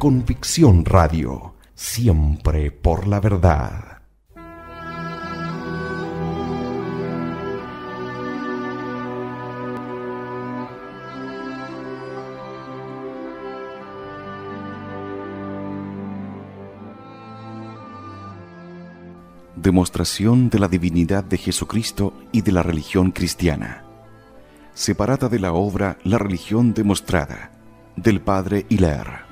Convicción Radio, siempre por la verdad. Demostración de la divinidad de Jesucristo y de la religión cristiana. Separada de la obra La religión demostrada, del padre Hilaire.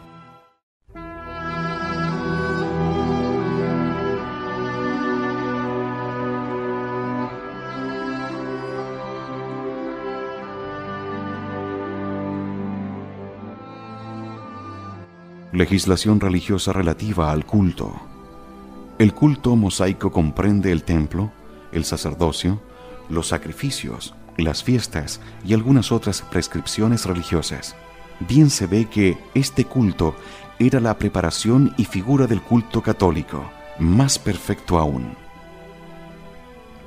Legislación religiosa relativa al culto. El culto mosaico comprende el templo, el sacerdocio, los sacrificios, las fiestas y algunas otras prescripciones religiosas. Bien se ve que este culto era la preparación y figura del culto católico, más perfecto aún.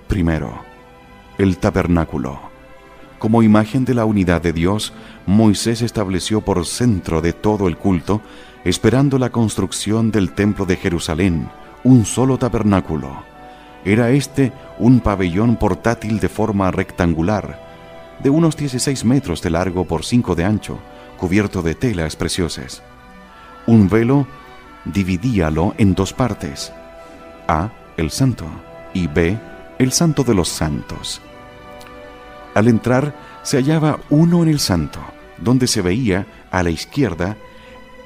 Primero, el tabernáculo. Como imagen de la unidad de Dios, Moisés estableció por centro de todo el culto, esperando la construcción del templo de Jerusalén, un solo tabernáculo. Era este un pabellón portátil de forma rectangular, de unos 16 metros de largo por 5 de ancho, cubierto de telas preciosas. Un velo dividíalo en dos partes: A, el santo, y B, el santo de los santos. Al entrar se hallaba uno en el santo, donde se veía a la izquierda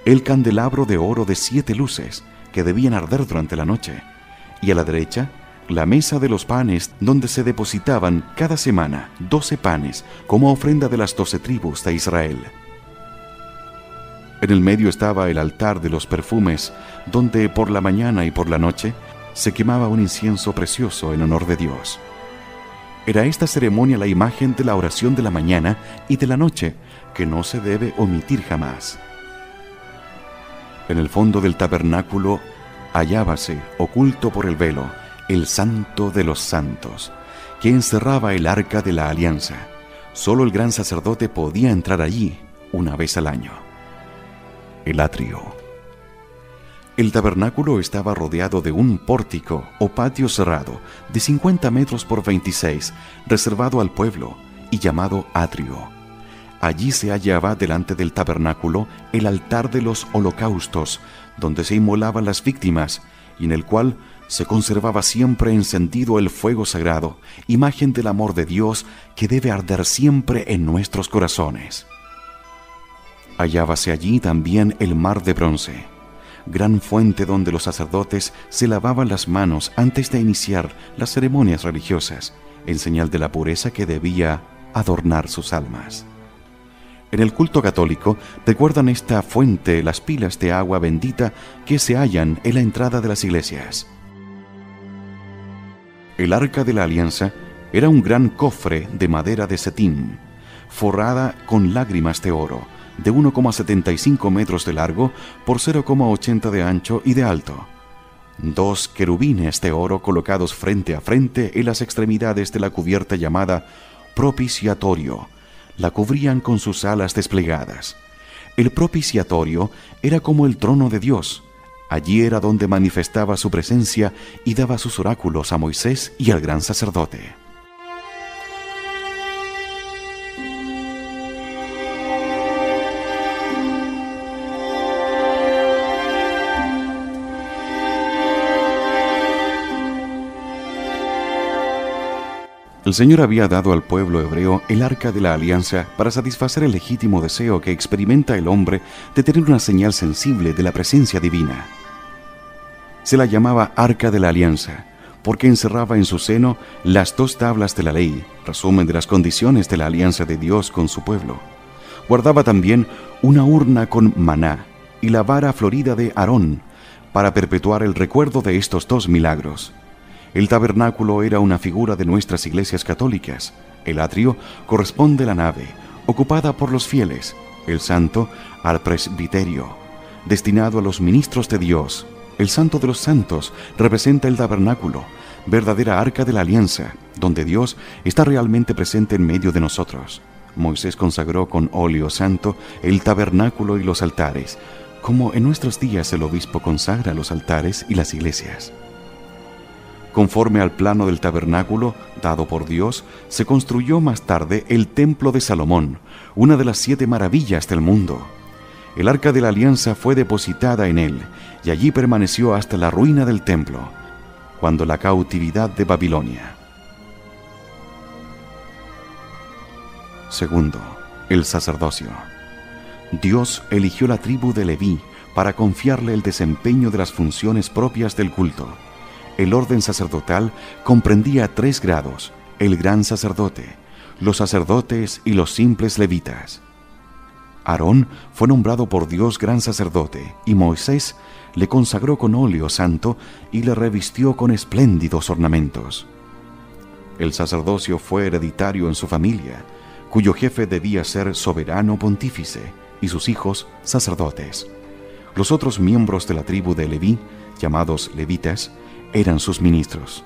el candelabro de oro de 7 luces que debían arder durante la noche, y a la derecha la mesa de los panes, donde se depositaban cada semana 12 panes como ofrenda de las 12 tribus de Israel. En el medio estaba el altar de los perfumes, donde por la mañana y por la noche se quemaba un incienso precioso en honor de Dios. Era esta ceremonia la imagen de la oración de la mañana y de la noche, que no se debe omitir jamás. En el fondo del tabernáculo hallábase, oculto por el velo, el Santo de los Santos, que encerraba el Arca de la Alianza. Solo el gran sacerdote podía entrar allí una vez al año. El atrio. El tabernáculo estaba rodeado de un pórtico o patio cerrado de 50 metros por 26, reservado al pueblo y llamado atrio. Allí se hallaba delante del tabernáculo el altar de los holocaustos, donde se inmolaban las víctimas, y en el cual se conservaba siempre encendido el fuego sagrado, imagen del amor de Dios que debe arder siempre en nuestros corazones. Hallábase allí también el mar de bronce, gran fuente donde los sacerdotes se lavaban las manos antes de iniciar las ceremonias religiosas, en señal de la pureza que debía adornar sus almas. En el culto católico recuerdan esta fuente las pilas de agua bendita que se hallan en la entrada de las iglesias. El Arca de la Alianza era un gran cofre de madera de setim, forrada con lágrimas de oro, de 1,75 metros de largo por 0,80 de ancho y de alto. 2 querubines de oro colocados frente a frente en las extremidades de la cubierta llamada propiciatorio la cubrían con sus alas desplegadas. El propiciatorio era como el trono de Dios. Allí era donde manifestaba su presencia y daba sus oráculos a Moisés y al gran sacerdote. El Señor había dado al pueblo hebreo el Arca de la Alianza para satisfacer el legítimo deseo que experimenta el hombre de tener una señal sensible de la presencia divina. Se la llamaba Arca de la Alianza, porque encerraba en su seno las 2 tablas de la ley, resumen de las condiciones de la alianza de Dios con su pueblo. Guardaba también una urna con maná y la vara florida de Aarón, para perpetuar el recuerdo de estos 2 milagros. El tabernáculo era una figura de nuestras iglesias católicas. El atrio corresponde a la nave, ocupada por los fieles. El santo al presbiterio, destinado a los ministros de Dios. El Santo de los Santos representa el tabernáculo, verdadera arca de la alianza, donde Dios está realmente presente en medio de nosotros. Moisés consagró con óleo santo el tabernáculo y los altares, como en nuestros días el obispo consagra los altares y las iglesias. Conforme al plano del tabernáculo dado por Dios, se construyó más tarde el Templo de Salomón, una de las 7 maravillas del mundo. El Arca de la Alianza fue depositada en él, y allí permaneció hasta la ruina del templo, cuando la cautividad de Babilonia. Segundo, el sacerdocio. Dios eligió la tribu de Leví para confiarle el desempeño de las funciones propias del culto. El orden sacerdotal comprendía 3 grados: el gran sacerdote, los sacerdotes y los simples levitas. Aarón fue nombrado por Dios gran sacerdote, y Moisés le consagró con óleo santo y le revistió con espléndidos ornamentos. El sacerdocio fue hereditario en su familia, cuyo jefe debía ser soberano pontífice, y sus hijos sacerdotes. Los otros miembros de la tribu de Leví, llamados levitas, eran sus ministros.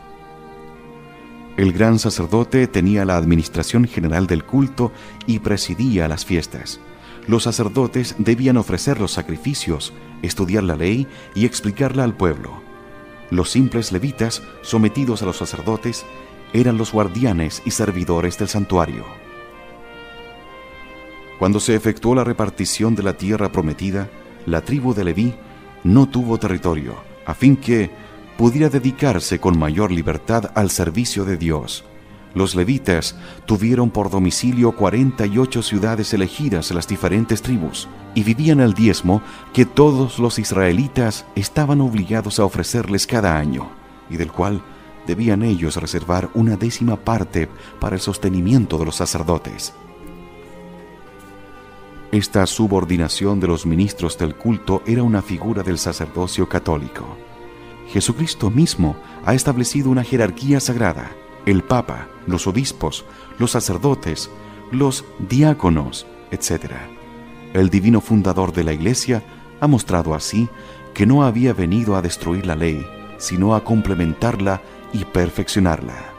El gran sacerdote tenía la administración general del culto y presidía las fiestas. Los sacerdotes debían ofrecer los sacrificios, estudiar la ley y explicarla al pueblo. Los simples levitas, sometidos a los sacerdotes, eran los guardianes y servidores del santuario. Cuando se efectuó la repartición de la tierra prometida, la tribu de Leví no tuvo territorio, a fin que pudiera dedicarse con mayor libertad al servicio de Dios. Los levitas tuvieron por domicilio 48 ciudades elegidas en las diferentes tribus y vivían el diezmo que todos los israelitas estaban obligados a ofrecerles cada año, y del cual debían ellos reservar una 10ª parte para el sostenimiento de los sacerdotes. Esta subordinación de los ministros del culto era una figura del sacerdocio católico. Jesucristo mismo ha establecido una jerarquía sagrada: el Papa, los obispos, los sacerdotes, los diáconos, etc. El divino fundador de la Iglesia ha mostrado así que no había venido a destruir la ley, sino a complementarla y perfeccionarla.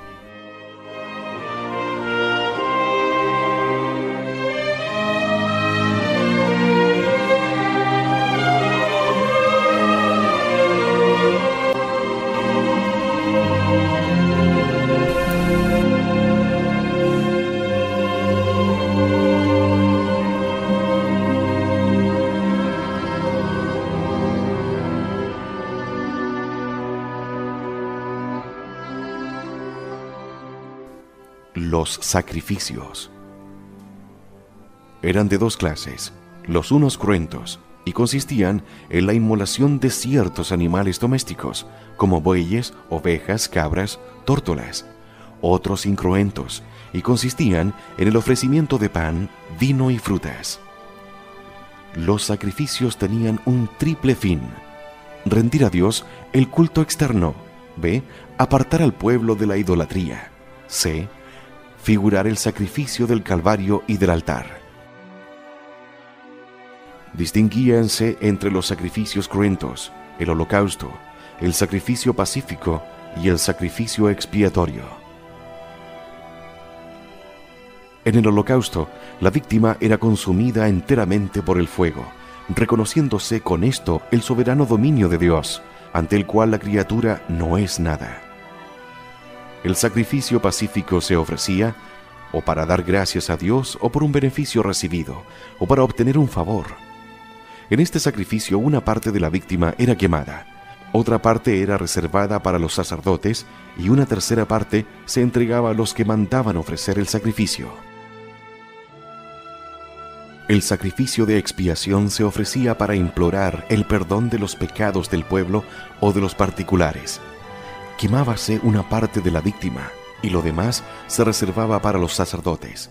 Los sacrificios eran de 2 clases, los unos cruentos, y consistían en la inmolación de ciertos animales domésticos, como bueyes, ovejas, cabras, tórtolas; otros incruentos, y consistían en el ofrecimiento de pan, vino y frutas. Los sacrificios tenían un triple fin: rendir a Dios el culto externo; b. apartar al pueblo de la idolatría; c. figurar el sacrificio del Calvario y del altar. Distinguíanse entre los sacrificios cruentos, el holocausto, el sacrificio pacífico y el sacrificio expiatorio. En el holocausto, la víctima era consumida enteramente por el fuego, reconociéndose con esto el soberano dominio de Dios, ante el cual la criatura no es nada. El sacrificio pacífico se ofrecía o para dar gracias a Dios, o por un beneficio recibido, o para obtener un favor. En este sacrificio una parte de la víctima era quemada, otra parte era reservada para los sacerdotes y una tercera parte se entregaba a los que mandaban ofrecer el sacrificio. El sacrificio de expiación se ofrecía para implorar el perdón de los pecados del pueblo o de los particulares. Quemábase una parte de la víctima y lo demás se reservaba para los sacerdotes.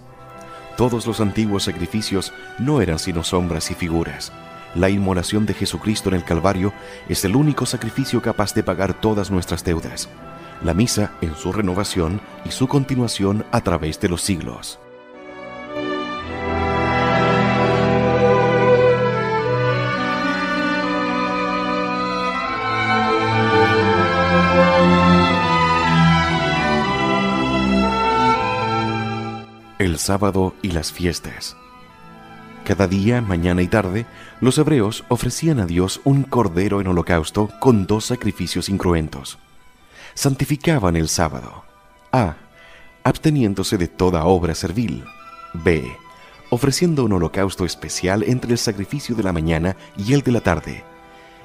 Todos los antiguos sacrificios no eran sino sombras y figuras. La inmolación de Jesucristo en el Calvario es el único sacrificio capaz de pagar todas nuestras deudas. La misa en su renovación y su continuación a través de los siglos. El sábado y las fiestas. Cada día, mañana y tarde, los hebreos ofrecían a Dios un cordero en holocausto con 2 sacrificios incruentos. Santificaban el sábado. A. Absteniéndose de toda obra servil. B. Ofreciendo un holocausto especial entre el sacrificio de la mañana y el de la tarde,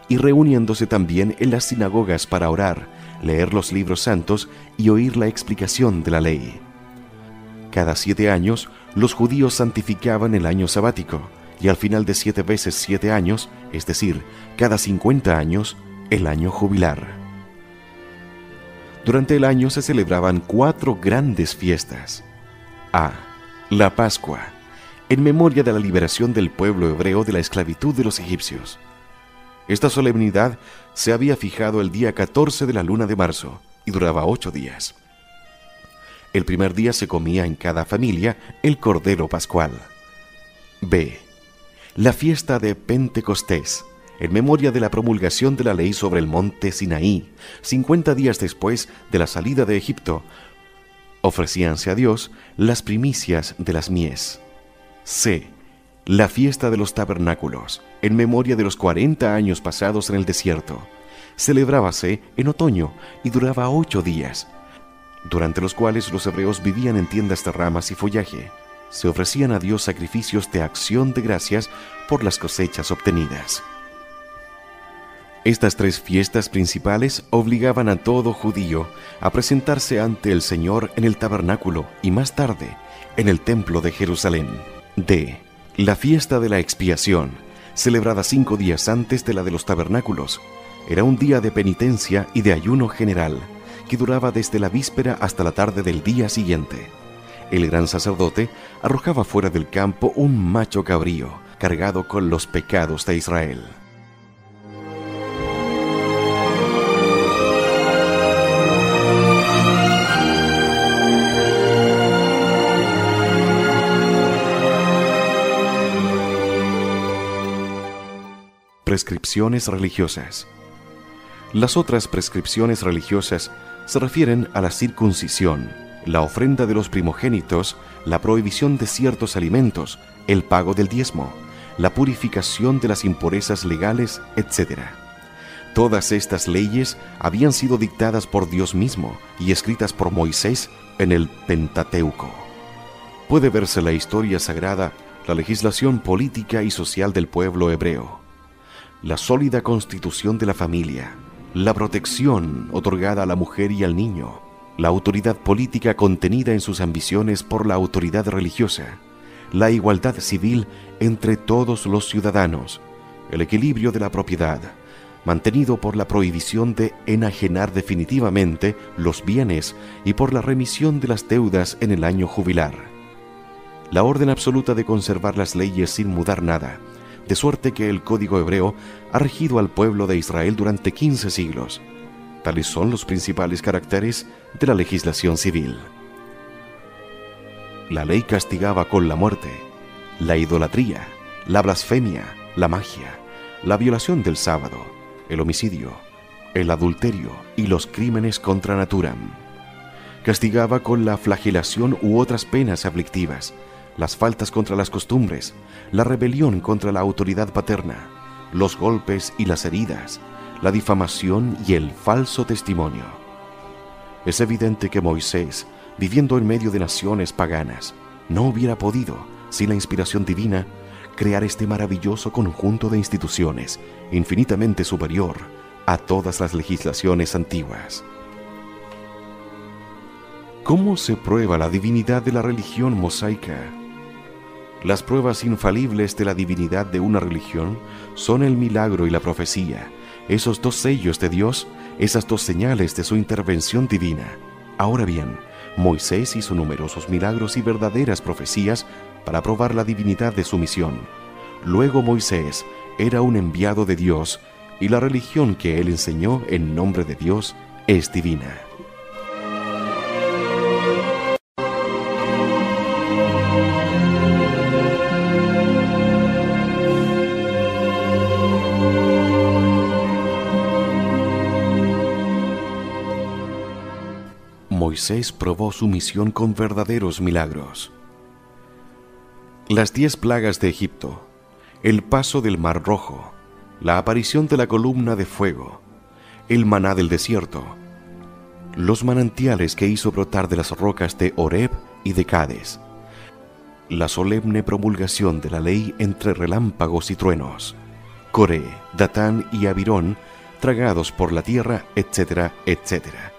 y reuniéndose también en las sinagogas para orar, leer los libros santos y oír la explicación de la ley. Cada 7 años, los judíos santificaban el año sabático, y al final de 7 veces 7 años, es decir, cada 50 años, el año jubilar. Durante el año se celebraban 4 grandes fiestas. A. La Pascua, en memoria de la liberación del pueblo hebreo de la esclavitud de los egipcios. Esta solemnidad se había fijado el día 14 de la luna de marzo y duraba 8 días. El primer día se comía en cada familia el cordero pascual. B. La fiesta de Pentecostés, en memoria de la promulgación de la ley sobre el monte Sinaí, 50 días después de la salida de Egipto. Ofrecíanse a Dios las primicias de las mies. C. La fiesta de los tabernáculos, en memoria de los 40 años pasados en el desierto. Celebrábase en otoño y duraba 8 días, durante los cuales los hebreos vivían en tiendas de ramas y follaje. Se ofrecían a Dios sacrificios de acción de gracias por las cosechas obtenidas. Estas 3 fiestas principales obligaban a todo judío a presentarse ante el Señor en el tabernáculo y más tarde en el templo de Jerusalén. D. La fiesta de la expiación, celebrada 5 días antes de la de los tabernáculos. Era un día de penitencia y de ayuno general, que duraba desde la víspera hasta la tarde del día siguiente. El gran sacerdote arrojaba fuera del campo un macho cabrío, cargado con los pecados de Israel. Prescripciones religiosas. Las otras prescripciones religiosas se refieren a la circuncisión, la ofrenda de los primogénitos, la prohibición de ciertos alimentos, el pago del diezmo, la purificación de las impurezas legales, etc. Todas estas leyes habían sido dictadas por Dios mismo y escritas por Moisés en el Pentateuco. Puede verse la historia sagrada, la legislación política y social del pueblo hebreo, la sólida constitución de la familia, la protección otorgada a la mujer y al niño, la autoridad política contenida en sus ambiciones por la autoridad religiosa, la igualdad civil entre todos los ciudadanos, el equilibrio de la propiedad, mantenido por la prohibición de enajenar definitivamente los bienes y por la remisión de las deudas en el año jubilar, la orden absoluta de conservar las leyes sin mudar nada, de suerte que el código hebreo ha regido al pueblo de Israel durante 15 siglos. Tales son los principales caracteres de la legislación civil. La ley castigaba con la muerte, la idolatría, la blasfemia, la magia, la violación del sábado, el homicidio, el adulterio y los crímenes contra natura. Castigaba con la flagelación u otras penas aflictivas, las faltas contra las costumbres, la rebelión contra la autoridad paterna, los golpes y las heridas, la difamación y el falso testimonio. Es evidente que Moisés, viviendo en medio de naciones paganas, no hubiera podido, sin la inspiración divina, crear este maravilloso conjunto de instituciones, infinitamente superior a todas las legislaciones antiguas. ¿Cómo se prueba la divinidad de la religión mosaica? Las pruebas infalibles de la divinidad de una religión son el milagro y la profecía, esos 2 sellos de Dios, esas 2 señales de su intervención divina. Ahora bien, Moisés hizo numerosos milagros y verdaderas profecías para probar la divinidad de su misión. Luego Moisés era un enviado de Dios y la religión que él enseñó en nombre de Dios es divina. Moisés probó su misión con verdaderos milagros. Las 10 plagas de Egipto, el paso del Mar Rojo, la aparición de la columna de fuego, el maná del desierto, los manantiales que hizo brotar de las rocas de Horeb y de Cades, la solemne promulgación de la ley entre relámpagos y truenos, Coré, Datán y Abirón, tragados por la tierra, etcétera, etcétera.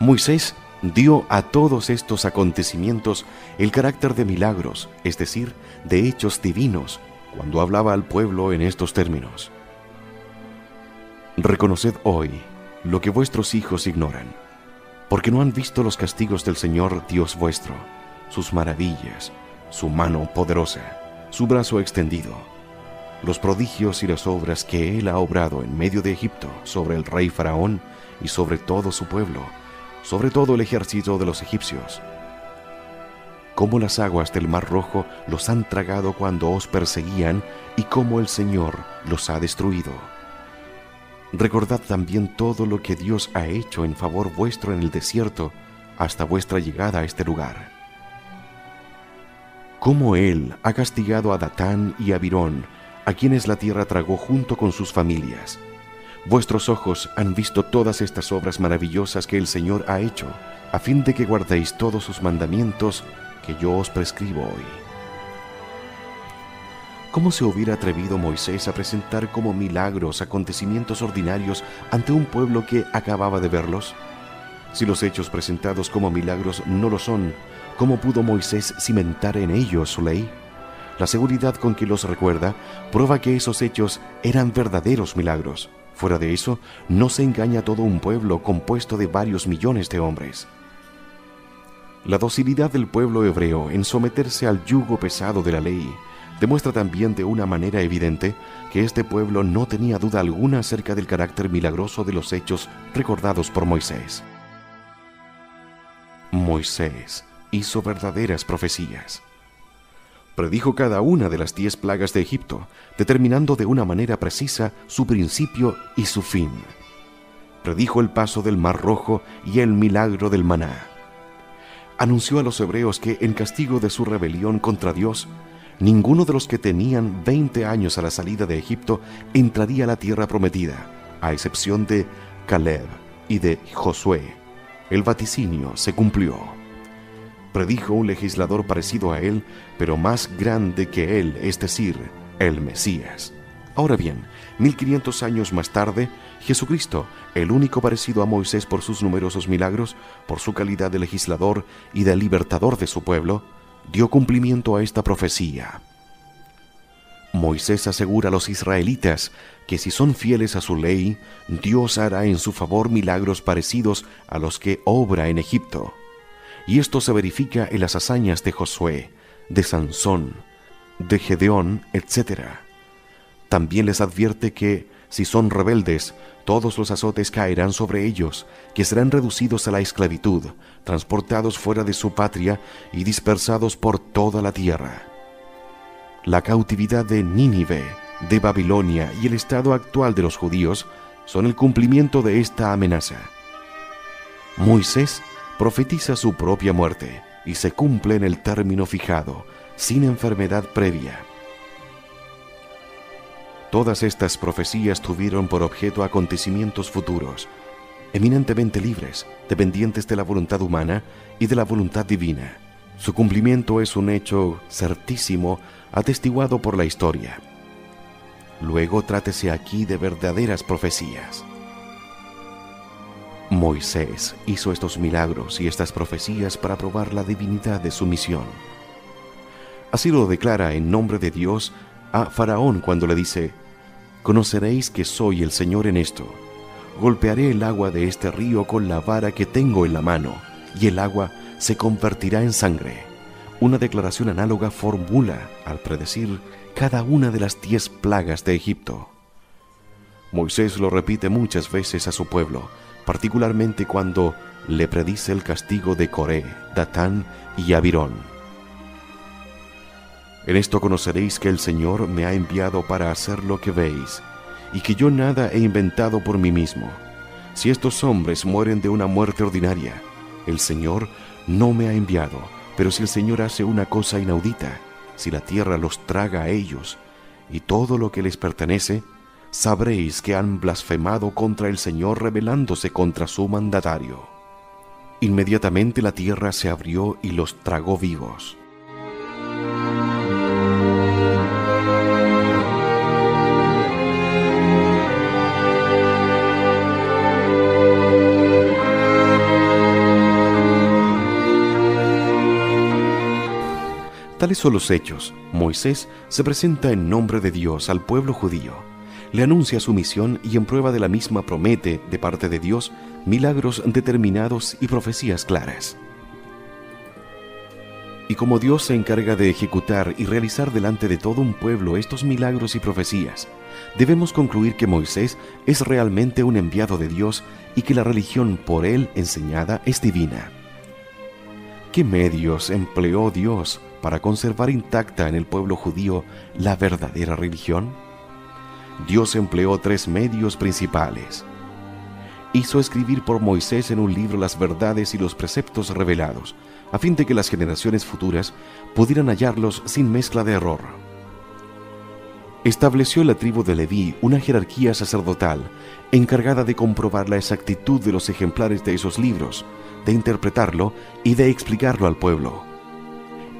Moisés dio a todos estos acontecimientos el carácter de milagros, es decir, de hechos divinos, cuando hablaba al pueblo en estos términos. Reconoced hoy lo que vuestros hijos ignoran, porque no han visto los castigos del Señor Dios vuestro, sus maravillas, su mano poderosa, su brazo extendido, los prodigios y las obras que Él ha obrado en medio de Egipto sobre el rey Faraón y sobre todo su pueblo, sobre todo el ejército de los egipcios. Cómo las aguas del Mar Rojo los han tragado cuando os perseguían y cómo el Señor los ha destruido. Recordad también todo lo que Dios ha hecho en favor vuestro en el desierto hasta vuestra llegada a este lugar. Cómo Él ha castigado a Datán y a Abirón, a quienes la tierra tragó junto con sus familias. Vuestros ojos han visto todas estas obras maravillosas que el Señor ha hecho, a fin de que guardéis todos sus mandamientos que yo os prescribo hoy. ¿Cómo se hubiera atrevido Moisés a presentar como milagros acontecimientos ordinarios ante un pueblo que acababa de verlos? Si los hechos presentados como milagros no lo son, ¿cómo pudo Moisés cimentar en ellos su ley? La seguridad con que los recuerda prueba que esos hechos eran verdaderos milagros. Fuera de eso, no se engaña a todo un pueblo compuesto de varios millones de hombres. La docilidad del pueblo hebreo en someterse al yugo pesado de la ley demuestra también de una manera evidente que este pueblo no tenía duda alguna acerca del carácter milagroso de los hechos recordados por Moisés. Moisés hizo verdaderas profecías. Predijo cada una de las 10 plagas de Egipto, determinando de una manera precisa su principio y su fin. Predijo el paso del Mar Rojo y el milagro del maná. Anunció a los hebreos que, en castigo de su rebelión contra Dios, ninguno de los que tenían 20 años a la salida de Egipto entraría a la tierra prometida, a excepción de Caleb y de Josué. El vaticinio se cumplió. Predijo un legislador parecido a él, pero más grande que él, es decir, el Mesías. Ahora bien, 1500 años más tarde, Jesucristo, el único parecido a Moisés por sus numerosos milagros, por su calidad de legislador y de libertador de su pueblo, dio cumplimiento a esta profecía. Moisés asegura a los israelitas que si son fieles a su ley, Dios hará en su favor milagros parecidos a los que obra en Egipto. Y esto se verifica en las hazañas de Josué, de Sansón, de Gedeón, etc. También les advierte que, si son rebeldes, todos los azotes caerán sobre ellos, que serán reducidos a la esclavitud, transportados fuera de su patria y dispersados por toda la tierra. La cautividad de Nínive, de Babilonia y el estado actual de los judíos son el cumplimiento de esta amenaza. Moisés profetiza su propia muerte y se cumple en el término fijado, sin enfermedad previa. Todas estas profecías tuvieron por objeto acontecimientos futuros, eminentemente libres, dependientes de la voluntad humana y de la voluntad divina. Su cumplimiento es un hecho certísimo, atestiguado por la historia. Luego trátese aquí de verdaderas profecías. Moisés hizo estos milagros y estas profecías para probar la divinidad de su misión. Así lo declara en nombre de Dios a Faraón cuando le dice: «Conoceréis que soy el Señor en esto. Golpearé el agua de este río con la vara que tengo en la mano, y el agua se convertirá en sangre». Una declaración análoga formula, al predecir, cada una de las 10 plagas de Egipto. Moisés lo repite muchas veces a su pueblo, particularmente cuando le predice el castigo de Coré, Datán y Abirón. En esto conoceréis que el Señor me ha enviado para hacer lo que veis, y que yo nada he inventado por mí mismo. Si estos hombres mueren de una muerte ordinaria, el Señor no me ha enviado, pero si el Señor hace una cosa inaudita, si la tierra los traga a ellos y todo lo que les pertenece, sabréis que han blasfemado contra el Señor rebelándose contra su mandatario. Inmediatamente la tierra se abrió y los tragó vivos. Tales son los hechos. Moisés se presenta en nombre de Dios al pueblo judío, le anuncia su misión y en prueba de la misma promete, de parte de Dios, milagros determinados y profecías claras. Y como Dios se encarga de ejecutar y realizar delante de todo un pueblo estos milagros y profecías, debemos concluir que Moisés es realmente un enviado de Dios y que la religión por él enseñada es divina. ¿Qué medios empleó Dios para conservar intacta en el pueblo judío la verdadera religión? Dios empleó 3 medios principales. Hizo escribir por Moisés en un libro las verdades y los preceptos revelados, a fin de que las generaciones futuras pudieran hallarlos sin mezcla de error. Estableció en la tribu de Leví una jerarquía sacerdotal encargada de comprobar la exactitud de los ejemplares de esos libros, de interpretarlo y de explicarlo al pueblo.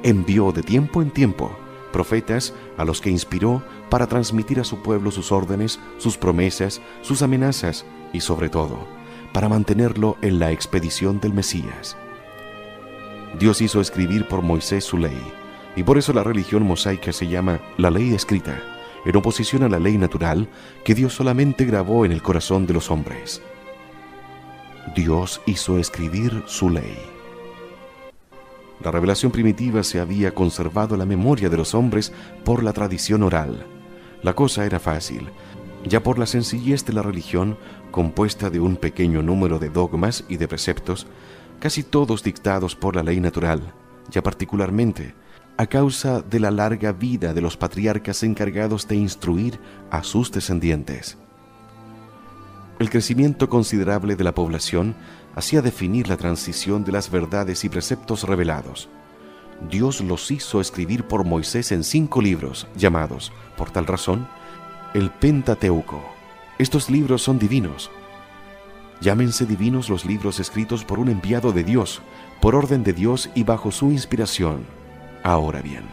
Envió de tiempo en tiempo profetas a los que inspiró para transmitir a su pueblo sus órdenes, sus promesas, sus amenazas y sobre todo, para mantenerlo en la expedición del Mesías. Dios hizo escribir por Moisés su ley, y por eso la religión mosaica se llama la ley escrita, en oposición a la ley natural que Dios solamente grabó en el corazón de los hombres. Dios hizo escribir su ley. La revelación primitiva se había conservado en la memoria de los hombres por la tradición oral. La cosa era fácil, ya por la sencillez de la religión, compuesta de un pequeño número de dogmas y de preceptos, casi todos dictados por la ley natural, ya particularmente a causa de la larga vida de los patriarcas encargados de instruir a sus descendientes. El crecimiento considerable de la población hacía definir la transición de las verdades y preceptos revelados. Dios los hizo escribir por Moisés en 5 libros, llamados, por tal razón, el Pentateuco. Estos libros son divinos. Llámense divinos los libros escritos por un enviado de Dios, por orden de Dios y bajo su inspiración. Ahora bien,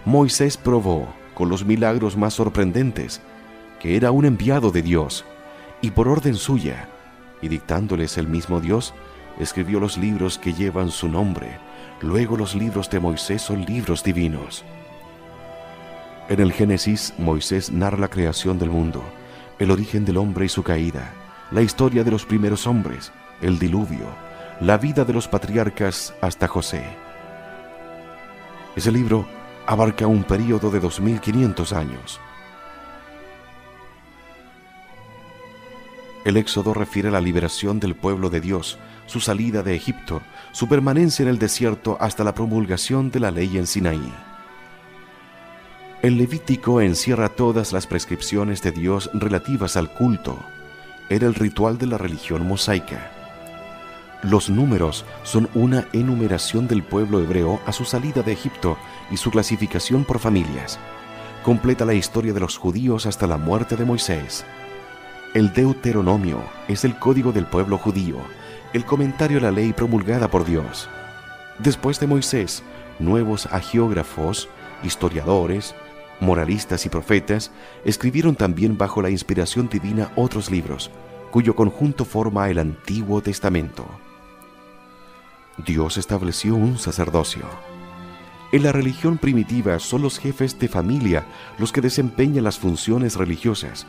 Moisés probó, con los milagros más sorprendentes, que era un enviado de Dios, y por orden suya, y dictándoles el mismo Dios, escribió los libros que llevan su nombre. Luego los libros de Moisés son libros divinos. En el Génesis, Moisés narra la creación del mundo, el origen del hombre y su caída, la historia de los primeros hombres, el diluvio, la vida de los patriarcas hasta José. Ese libro abarca un período de 2500 años. El Éxodo refiere a la liberación del pueblo de Dios, su salida de Egipto, su permanencia en el desierto hasta la promulgación de la ley en Sinaí. El Levítico encierra todas las prescripciones de Dios relativas al culto. Era el ritual de la religión mosaica. Los números son una enumeración del pueblo hebreo a su salida de Egipto y su clasificación por familias. Completa la historia de los judíos hasta la muerte de Moisés. El Deuteronomio es el código del pueblo judío, el comentario a la ley promulgada por Dios. Después de Moisés, nuevos hagiógrafos, historiadores, moralistas y profetas escribieron también bajo la inspiración divina otros libros, cuyo conjunto forma el Antiguo Testamento. Dios estableció un sacerdocio. En la religión primitiva son los jefes de familia los que desempeñan las funciones religiosas.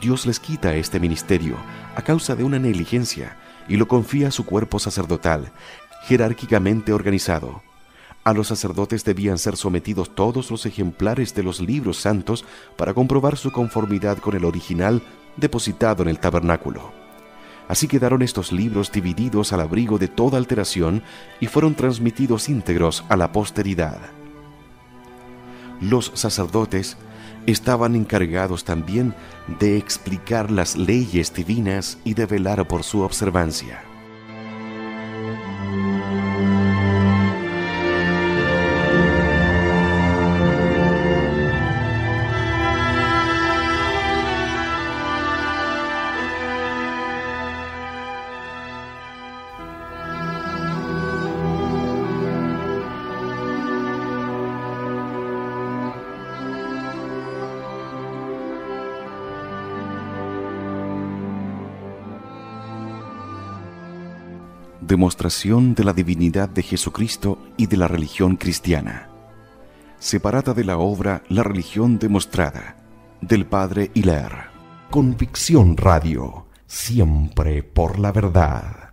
Dios les quita este ministerio a causa de una negligencia y lo confía a su cuerpo sacerdotal, jerárquicamente organizado. A los sacerdotes debían ser sometidos todos los ejemplares de los libros santos para comprobar su conformidad con el original depositado en el tabernáculo. Así quedaron estos libros divididos al abrigo de toda alteración y fueron transmitidos íntegros a la posteridad. Los sacerdotes estaban encargados también de explicar las leyes divinas y de velar por su observancia. demostración de la divinidad de Jesucristo y de la religión cristiana. Separada de la obra La religión demostrada, del padre Hilaire. Convicción Radio, siempre por la verdad.